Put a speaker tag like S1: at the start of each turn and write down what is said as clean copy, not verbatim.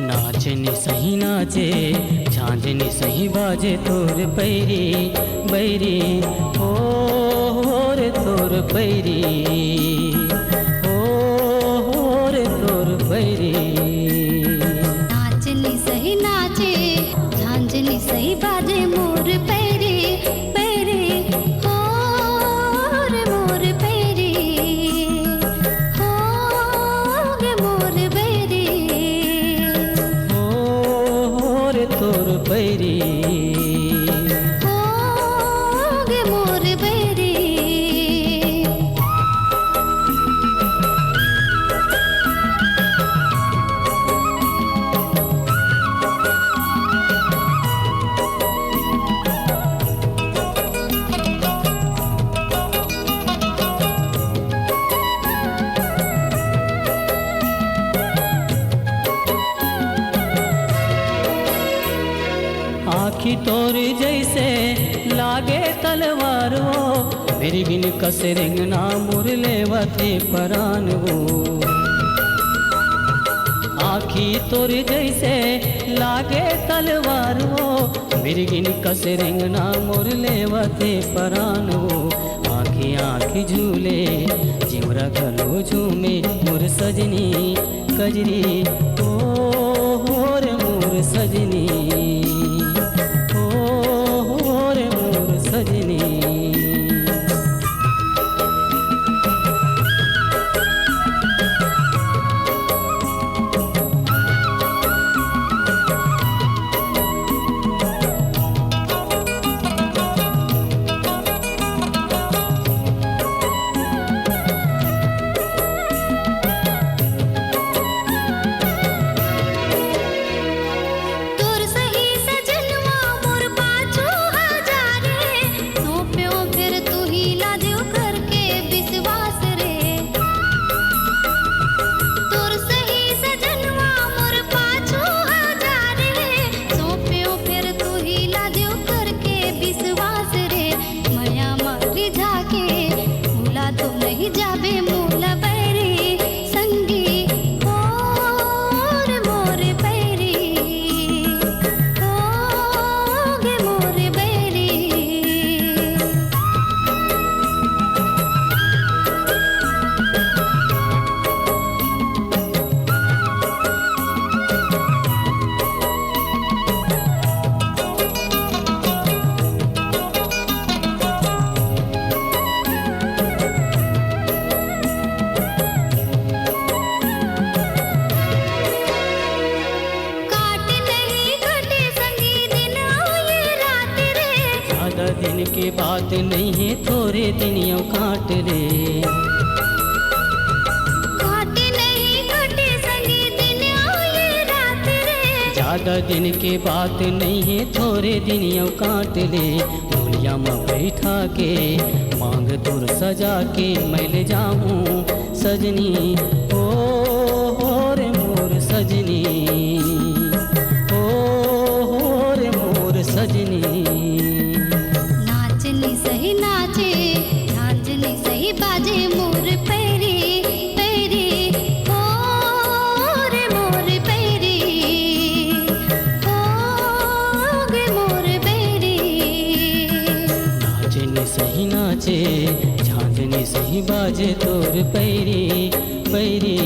S1: नाचनी सही नाचे झांझनी सही बाजे तोर पैरी बैरी हो रे तोर पैरी हो रे तोर पैरी।
S2: नाचनी सही नाचे झांझनी सही बाजे मोर पैरी पैरी हो रे मोर पैरी हो रे मोर बैरी
S1: तोर पैरी
S2: हो गे मोर बैरी।
S1: आखी तोर जैसे लागे तलवार वो मेरी बिन कसे रेंगना मुरले वते परान वो। आखी तोर जैसे लागे तलवार वो मेरी बिन कसे रेंगना मुरले वते परान वो। आखी आखी झूले जिमरा गलो झूमे मोर सजनी कजरी ओ रे मोर सजनी सजनी।
S2: जाबे मूला बैरी संगी हो रे मोर बैरी हो गे मोर बैरी।
S1: दिन के बात नहीं है थोड़े दिन यूं काट रे
S2: काटे नहीं कटे संगी दिन ये रात रे।
S1: ज्यादा दिन के बात नहीं है थोड़े दिन यूं काट ले। डोलिया में बैठा के मांग तोर सजा के मैं ले जाऊं सजनी ओ रे मोर सजनी ओ रे मोर सजनी।
S2: सही नाचे झांझनी सही बाजे मोर पैरी पैरी हो रे मोर पैरी हो गे मोर बैरी।
S1: नाचनी सही नाचे झांझनी सही बाजे तोर पैरी पैरी